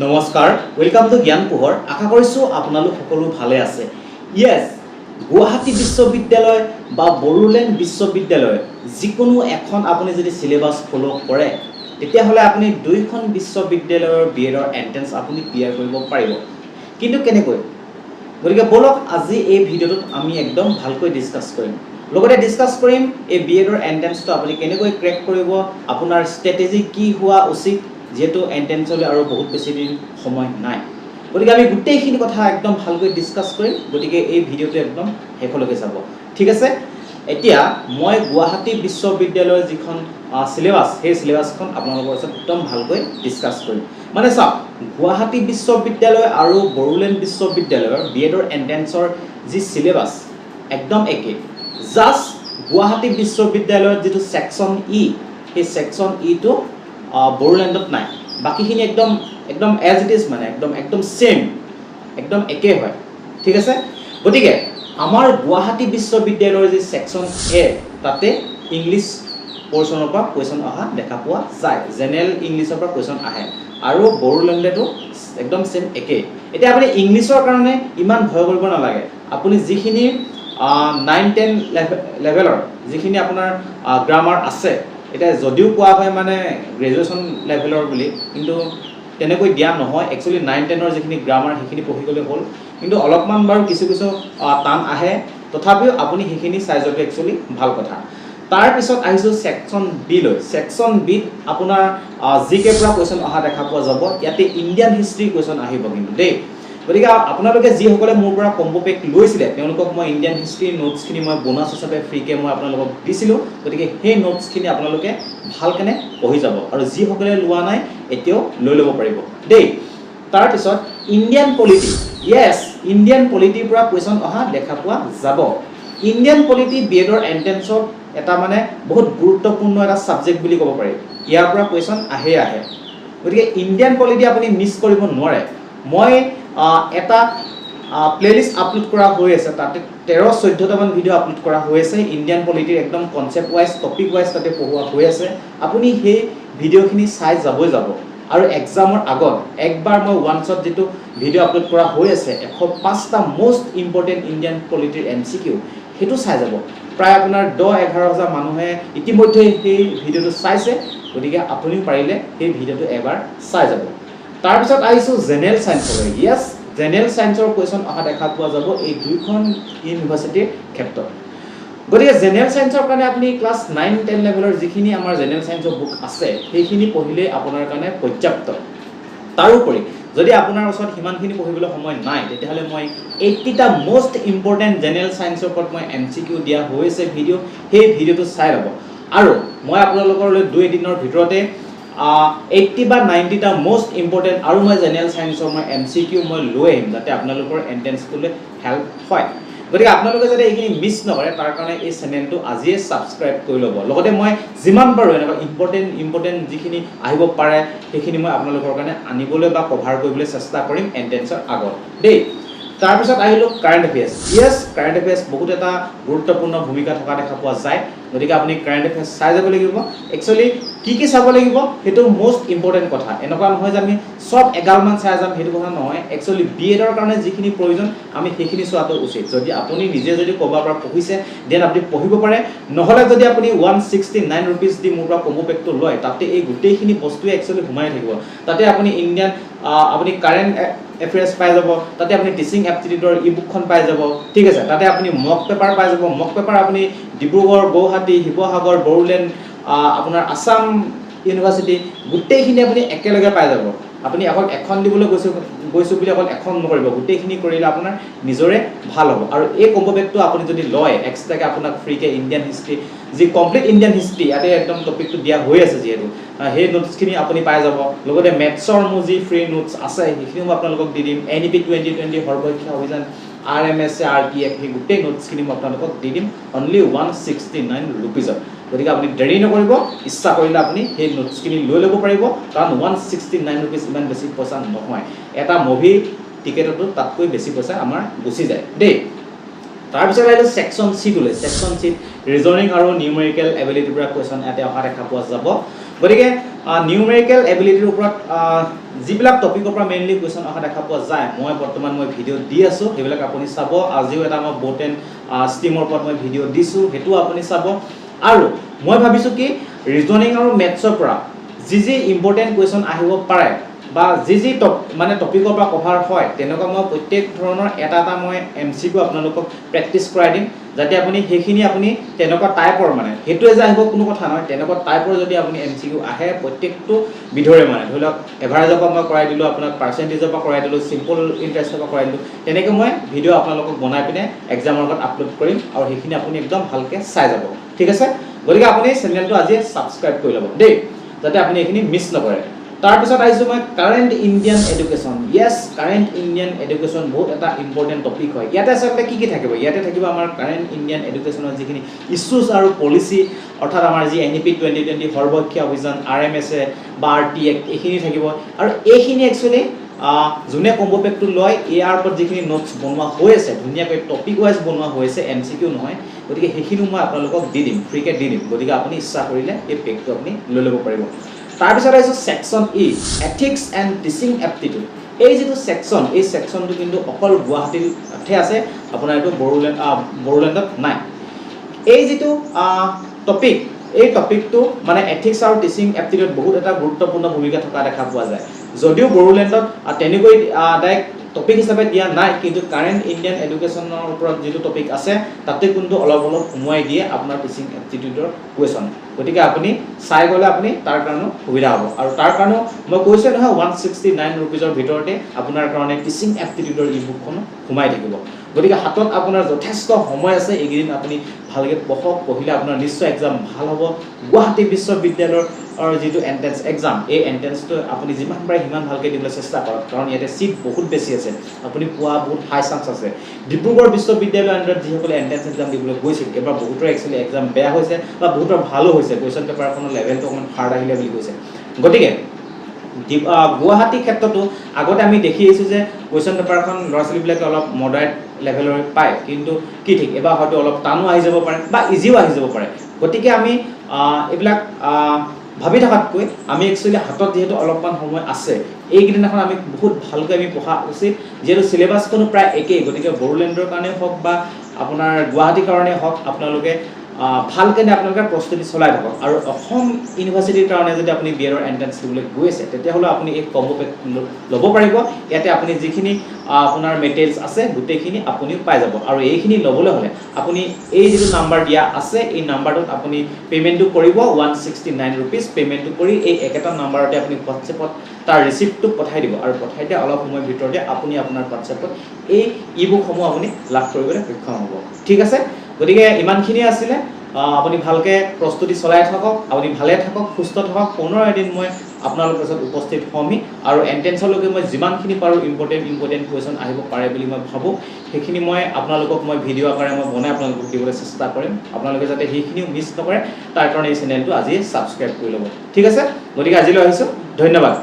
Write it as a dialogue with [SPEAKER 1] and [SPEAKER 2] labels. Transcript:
[SPEAKER 1] নমস্কাৰ welcome to জ্ঞান পোহৰ আশা কৰিছো আপোনালোক সকলো ভালে আছে ইয়েস গুৱাহাটী বিশ্ববিদ্যালয় বা বড়োলেণ্ড বিশ্ববিদ্যালয় যিকোনো এখন আপুনি যদি সিলেবাস ফলো কৰে তেতিয়া হলে আপুনি দুইখন বিশ্ববিদ্যালয়ৰ বিএডৰ এন্ট্ৰেন্স আপুনি ক্লিয়াৰ কৰিব পাৰিব কিন্তু কেনেকৈ গতিকে বলক আজি এই ভিডিওটোত আমি একদম ভালকৈ ডিসকাস কৰিম লগতে ডিসকাস কৰিম এই বিএডৰ এন্ট্ৰেন্সটো আপুনি কেনেকৈ ক্ৰেক কৰিব আপোনাৰ ষ্ট্ৰেটেজি কি হোৱা উচিত যেটো এন্ট্ৰেন্সলৈ আৰু বহুত বেছি দিন সময় নাই গতিকে আমি গোটেইখিনি কথা একদম ভালকৈ ডিসকাস কৰিম গতিকে এই ভিডিওটো একদম হেকলৈকে যাব ঠিক আছে এতিয়া মই গুৱাহাটী বিশ্ববিদ্যালয়ৰ যিখন সিলেবাস সেই সিলেবাসখন আপোনালোকৰ ওচৰত একদম ভালকৈ ডিসকাস কৰিম মানে চাওক গুৱাহাটী বিশ্ববিদ্যালয় আৰু বড়োলেণ্ড বিশ্ববিদ্যালয়ৰ বিএডৰ এন্ট্ৰেন্সৰ যি সিলেবাস একদম একে জাস্ট গুৱাহাটী বিশ্ববিদ্যালয়ৰ যেটো সেকশন ই সেই সেকশন ই টো বড়োলেণ্ডত নাই বাকিখিনি একদম একদম এজ ইট ইজ মানে একদম সেম একদম একে হয় ঠিক আছে গতিকে আমাৰ গুৱাহাটী বিশ্ববিদ্যালয়ৰ যে সেকশন এ তাতে ইংলিশ পোৰশনৰ পৰা কোৱেশ্চন অহা দেখা পোৱা যায় জেনাৰেল ইংলিশৰ পৰা কোৱেশ্চন আহে আৰু বড়োলেণ্ডটো একদম সেম একে এতিয়া আপুনি ইংলিশৰ কাৰণে ইমান ভয় কৰিব নালাগে আপুনি যিখিনি 9-10 লেভেলৰ যিখিনি আপোনাৰ গ্ৰামাৰ আছে এটা যদিও কোৱা হয় মানে গ্ৰেজুৱেচন লেভেলৰ বুলি কিন্তু তেনেকৈ দিয়া নহয় একচুয়ালি 9-10 ৰ যিখিনি গ্ৰামাৰ সেইখিনি পঢ়ি গলে হ'ল কিন্তু অলপমান বাৰু কিছু টান আহে তথাপিও আপুনি সেইখিনি চাই যোৱাটো একচুয়ালি ভাল কথা তাৰ পিছত আহিছো সেকশন বি লৈ সেকশন বি আপোনাৰ জিকে পৰা কোৱেশ্চন অহা দেখা পোৱা যাব ইয়াতে ইণ্ডিয়ান হিষ্ট্ৰী কোৱেশ্চন আহিব কিন্তু দেই গতিকে আপোনালোকে যি সকলে মোৰ পৰা কম্বো পেক লৈছিলে তেওঁলোকক মই ইণ্ডিয়ান হিষ্ট্ৰী নোটছ খিনি মই বোনাছ হিচাপে ফ্ৰীকে মই আপোনালোকক দিছিলো গতিকে সেই নোটছ খিনি আপোনালোকে ভালকেনে পঢ়ি যাব আৰু যি সকলে লোৱা নাই এতিয়াও লৈ ল'ব পাৰিব দেই তাৰ পিছত ইণ্ডিয়ান পলিটি ইয়েস ইণ্ডিয়ান পলিটিৰ পৰা কোৱেশ্চন অহা দেখা পোৱা যাব ইণ্ডিয়ান পলিটি বিএডৰ এন্ট্ৰেন্সত এটা মানে বহুত গুৰুত্বপূৰ্ণ এটা সাবজেক্ট বুলি ক'ব পাৰি ইয়াৰ পৰা কোৱেশ্চন আহে গতিকে ইণ্ডিয়ান পলিটি আপুনি মিস কৰিব নোৱাৰে মই এটা প্লেলিস্ট আপলোড কৰা হৈ আছে তাতে 13-14টা মান ভিডিও আপলোড কৰা হৈ আছে ইণ্ডিয়ান পলিটিৰ একদম কনসেপ্ট ওয়াইজ টপিক ওয়াইজ তাতে পঢ়োৱা হৈ আছে আপুনি সেই ভিডিওখিনি চাই যাব আৰু এক্সামৰ আগত একবাৰ মই ওয়ান শট যেটো ভিডিও আপলোড কৰা হৈ আছে 105টা মোস্ট ইম্পৰ্টেন্ট ইণ্ডিয়ান পলিটিৰ এমসিকিউ হেতু চাই যাব প্ৰায় আপোনাৰ 10-11,000 মানুহে ইতিমধ্যে সেই ভিডিওটো চাইছে গতিকে আপুনিও পাৰিলে সেই ভিডিওটো এবাৰ চাই যাব তাৰ পিছত আহিছো জেনাৰেল সায়েন্সৰ ইয়েস জেনাৰেল সায়েন্সৰ কোৱেশ্চন অহা দেখা পোৱা যাব এই দুইখন ইউনিভাৰ্সিটিৰ ক্ষেত্ৰত গতিকে জেনাৰেল সায়েন্সৰ কাৰণে আপুনি ক্লাস 9-10 লেভেলৰ যিখিনি আমাৰ জেনাৰেল সায়েন্সৰ বুক আছে সেইখিনি পঢ়িলে আপোনাৰ কাৰণে পৰ্যাপ্ত তাৰোপৰি যদি আপোনাৰ ওচৰত হিমানখিনি পঢ়িবলৈ সময় নাই তেতিয়াহলে মই 80টা মোস্ট ইম্পৰ্টেন্ট জেনাৰেল সায়েন্সৰ ওপৰত মই এমসিকিউ দিয়া হৈছে ভিডিও সেই ভিডিওটো চাই ল'ব আৰু মই আপোনালোকৰ লৈ 2 দিনৰ ভিতৰতে 80 বা 90টা মোস্ট ইম্পৰ্টেন্ট আৰু মই জেনাৰেল সায়েন্সৰ মই এমসিকিউ মই লৈ আহিম যাতে আপোনালোকৰ এন্ট্ৰেন্সটোলে হেল্প হয় গতিকে আপোনালোকে যাতে এইখিনি মিস নকৰে তাৰ কাৰণে এই চেনেলটো আজিয়ে সাবস্ক্ৰাইব কৰি ল'ব লগতে মই যিমান পাৰো এনেকুৱা ইম্পৰ্টেন্ট যিখিনি আহিব পাৰে সেইখিনি মই আপোনালোকৰ কাৰণে আনিবলৈ বা কভাৰ কৰিবলৈ চেষ্টা কৰিম এন্ট্ৰেন্সৰ আগত দেই তাৰ পিছত আহিলো কাৰেন্ট এফেয়াৰ্স ইয়েস কাৰেন্ট এফেয়াৰ্স বহুত এটা গুৰুত্বপূৰ্ণ ভূমিকা থকা দেখা পোৱা যায় গতিকে আপুনি কাৰেন্ট এফেয়াৰ্স চাই যাব লাগিব একচুয়ালি কি চাব লাগিব হেতু মোস্ট ইম্পৰ্টেন্ট কথা এনেকুৱা নহয় যে আমি সব এগালমান চাই যাম হেতু কথা নহয় একচুয়ালি বিএডৰ কাৰণে যিখিনি প্ৰয়োজন আমি সেইখিনি চোৱাটো উচিত যদি আপুনি নিজে যদি কবা পৰা পঢ়িছে দেন আপুনি পঢ়িব পাৰে নহলে যদি আপুনি 169 रुपीस দি মোৰ পৰা কম্বো পেকটো লয় তাতে এই গোটেইখিনি বস্তুৱে একচুয়ালি ঘুমাই থাকিব তাতে আপুনি ইণ্ডিয়ান আপুনি কাৰেন্ট এফেয়াৰ্স পাই যাব তাতে আপুনি টিচিং এপটিটিউডৰ ই-বুকখন পাই যাব ঠিক আছে তাতে আপুনি মক পেপাৰ পাই যাব মক পেপাৰ আপুনি ডিব্ৰুগড় গুৱাহাটী শিৱসাগৰ বড়োলেণ্ড আপোনাৰ আসাম ইউনিভাৰ্সিটি গোটেইখিনি আপুনি একেলগে পাই যাব আপুনি এখন দিবলৈ গৈছো বুলি এখন নকৰিব গোটেইখিনি কৰিলে আপোনাৰ নিজৰে ভাল হ'ব আৰু এই কম্বো পেকটো আপুনি যদি লয় এক্সট্ৰাকে আপোনাক ফ্ৰীকে ইণ্ডিয়ান হিষ্ট্ৰী যি কমপ্লিট ইণ্ডিয়ান হিষ্ট্ৰী ইয়াতে একদম টপিকটো দিয়া হৈ আছে যেহেতু সেই নোটছখিনি আপুনি পাই যাব লগতে মেথছৰ মোৰ যি ফ্ৰী নোটছ আছে সেইখিনিও মই আপোনালোকক দি দিম এনইপি 2020 সৰ্বশিক্ষা অভিযান RMS RTF সেই গোটেই নোটছখিনি মই আপোনালোকক দি দিম অনলি 169 रुपीसত গতিকে আপুনি দেৰি নকৰিব ইচ্ছা কৰিলে আপুনি সেই নোটছখিনি লৈ ল'ব পাৰিব কাৰণ 169 रुपीस ইমান বেছি পইচা নহয় এটা মুভি টিকেটটো তাতকৈ বেছি পইচা আমাৰ গুচি যায় দেই তাৰ পিছত আহিলে সেকশন সি টুলে সেকশন সি ৰিজনিং আৰু নিউমেৰিকেল এবিলিটিৰ পৰা কোৱেশ্চন ইয়াতে অহা দেখা পোৱা যাব গতিকে নিউমেৰিকেল এবিলিটিৰ ওপৰত যিবিলাক টপিকৰ পৰা মেইনলি কুৱেশ্যন অহা দেখা পোৱা যায় বৰ্তমান মই ভিডিঅ' দি আছোঁ সেইবিলাক আপুনি চাব আজিও এটা মই বট এণ্ড ষ্টিমৰ ওপৰত মই ভিডিঅ' দিছোঁ সেইটো আপুনি চাব আৰু মই ভাবিছোঁ কি ৰিজনিং আৰু মেথছৰ পৰা যি ইম্পৰ্টেণ্ট কুৱেশ্যন আহিব পাৰে বা যি মানে টপিকৰ পৰা কভাৰ হয় তেনেকুৱা মই প্ৰত্যেক ধৰণৰ এটা মই MCQ আপোনালোকক প্ৰেক্টিছ কৰাই দিম যাতে আপুনি সেইখিনি আপুনি তেনেকুৱা টাইপৰ মানে সেইটোৱে যে আহিব কোনো কথা নহয় তেনেকুৱা টাইপৰ যদি আপুনি MCQ আহে প্ৰত্যেকটো বিধৰে মানে ধৰি লওক এভাৰেজৰ পৰা মই কৰাই দিলোঁ আপোনাক পাৰ্চেণ্টেজৰ পৰা কৰাই দিলোঁ চিম্পল ইণ্টাৰেষ্টৰ পৰা কৰাই দিলোঁ তেনেকৈ মই ভিডিঅ' আপোনালোকক বনাই পিনে এক্সামৰ আগত আপলোড কৰিম আৰু সেইখিনি আপুনি একদম ভালকৈ চাই যাব ঠিক আছে গতিকে আপুনি চেনেলটো আজি ছাবস্ক্ৰাইব কৰি ল'ব দেই যাতে আপুনি এইখিনি মিছ নকৰে তাৰপিছত আহিছোঁ মই কাৰেণ্ট ইণ্ডিয়ান এডুকেশ্যন য়েছ কাৰেণ্ট ইণ্ডিয়ান এডুকেশ্যন বহুত এটা ইম্পৰ্টেণ্ট টপিক হয় ইয়াতে আচলতে কি থাকিব ইয়াতে থাকিব আমাৰ কাৰেণ্ট ইণ্ডিয়ান এডুকেশ্যনৰ যিখিনি ইছ্যুজ আৰু পলিচি অৰ্থাৎ আমাৰ যি NEP 2020 সৰ্বশিক্ষা অভিযান RMSA বা RT Act এইখিনি থাকিব আৰু এইখিনি একচুৱেলি যোনে কম্বো পেকটো লয় ইয়াৰ ওপৰত যিখিনি নোটছ বনোৱা হৈ আছে ধুনীয়াকৈ টপিক ৱাইজ বনোৱা হৈ আছে MCQ নহয় গতিকে সেইখিনিও মই আপোনালোকক দি দিম ফ্ৰীকৈ দি দিম গতিকে আপুনি ইচ্ছা কৰিলে এই পেকটো আপুনি লৈ ল'ব পাৰিব তাৰপিছত আহিছোঁ section E ethics and teaching aptitude এই যিটো ছেকশ্যন এই ছেকশ্যনটো কিন্তু অকল গুৱাহাটীতহে আছে আপোনাৰ এইটো বড়োলেণ্ডত নাই এই যিটো টপিক এই টপিকটো মানে এথিক্স আৰু টিচিং এপ্টিটিউড বহুত এটা গুৰুত্বপূৰ্ণ ভূমিকা থকা দেখা পোৱা যায় যদিও বড়োলেণ্ডত তেনেকৈ ডাইৰেক্ট টপিক হিচাপে দিয়া নাই কিন্তু কাৰেণ্ট ইণ্ডিয়ান এডুকেশ্যনৰ ওপৰত যিটো টপিক আছে তাতে কিন্তু অলপ সোমোৱাই দিয়ে আপোনাৰ টিচিং এপ্টিটিউডৰ কুৱেশ্যন গতিকে আপুনি চাই গ'লে আপুনি তাৰ কাৰণেও সুবিধা হ'ব আৰু তাৰ কাৰণেও মই কৈছোঁ নহয় 169 ৰুপিজৰ ভিতৰতে আপোনাৰ কাৰণে টিচিং এপ্টিটিউডৰ ইবুকখনো সোমাই থাকিব গতিকে হাতত আপোনাৰ যথেষ্ট সময় আছে এইকেইদিন আপুনি ভালকৈ পঢ়িলে আপোনাৰ নিশ্চয় এক্সাম ভাল হ'ব গুৱাহাটী বিশ্ববিদ্যালয়ৰ যিটো এণ্ট্ৰেন্স এক্সাম এই এণ্ট্ৰেন্সটো আপুনি যিমান পাৰে সিমান ভালকৈ দিবলৈ চেষ্টা কৰক কাৰণ ইয়াতে ছিট বহুত বেছি আছে আপুনি পোৱা বহুত হাই চান্স আছে ডিব্ৰুগড় বিশ্ববিদ্যালয়ৰ আণ্ডাৰত যিসকলে এণ্ট্ৰেন্স এক্সাম দিবলৈ গৈছিল এবাৰ বহুতৰ একচুৱেলি এক্সাম বেয়া হৈছে বা বহুতৰ ভালো হৈছে কুৱেশ্যন পেপাৰখনৰ লেভেলটো অকণমান হাৰ্ড আহিলে বুলি কৈছে গতিকে গুৱাহাটী ক্ষেত্ৰতো আগতে আমি দেখি আহিছোঁ যে কুৱেশ্যন পেপাৰখন ল'ৰা ছোৱালীবিলাকে অলপ মডাৰেট লেভেলৰ পায় কিন্তু কি ঠিক এবাৰ হয়তো অলপ টানো আহি যাব পাৰে বা ইজিও আহি যাব পাৰে গতিকে আমি এইবিলাক ভাবি থকাতকৈ আমি একচুৱেলি হাতত যিহেতু অলপমান সময় আছে এইকেইদিনাখন আমি বহুত ভালকৈ আমি পঢ়া উচিত যিহেতু চিলেবাছখনো প্ৰায় একেই গতিকে বড়োলেণ্ডৰ কাৰণেই হওক বা আপোনাৰ গুৱাহাটীৰ কাৰণেই হওক আপোনালোকে ভালকৈ আপোনালোকে প্ৰস্তুতি চলাই থাকক আৰু অসম ইউনিভাৰ্চিটিৰ কাৰণে যদি আপুনি BEDৰ এণ্ট্ৰেন্স দিবলৈ গৈ আছে তেতিয়াহ'লে আপুনি এই কম্বো পেক ল'ব পাৰিব ইয়াতে আপুনি যিখিনি আপোনাৰ মেটেৰিয়েলছ আছে গোটেইখিনি আপুনিও পাই যাব আৰু এইখিনি ল'বলৈ হ'লে আপুনি এই যিটো নাম্বাৰ দিয়া আছে এই নাম্বাৰটোত আপুনি পে'মেণ্টটো কৰিব 169 ৰুপিজ পে'মেণ্টটো কৰি এই একেটা নাম্বাৰতে আপুনি হোৱাটছএপত তাৰ ৰিচিপ্টটো পঠাই দিব আৰু পঠাই দিয়া অলপ সময়ৰ ভিতৰতে আপুনি আপোনাৰ হোৱাটছএপত এই ইবুকসমূহ আপুনি লাভ কৰিবলৈ সক্ষম হ'ব ঠিক আছে গতিকে ইমানখিনিয়ে আছিলে আপুনি ভালকৈ প্ৰস্তুতি চলাই থাকক আপুনি ভালে থাকক সুস্থ থাকক পুনৰ এদিন মই আপোনালোকৰ ওচৰত উপস্থিত হ'মি আৰু এণ্ট্ৰেন্সলৈকে মই যিমানখিনি পাৰোঁ ইম্পৰ্টেণ্ট কুৱেশ্যন আহিব পাৰে বুলি মই ভাবোঁ সেইখিনি মই আপোনালোকক মই ভিডিঅ' আকাৰে মই বনাই আপোনালোকক দিবলৈ চেষ্টা কৰিম আপোনালোকে যাতে সেইখিনিও মিছ নকৰে তাৰ কাৰণে এই চেনেলটো আজি ছাবস্ক্ৰাইব কৰি ল'ব ঠিক আছে গতিকে আজিলৈ আহিছোঁ ধন্যবাদ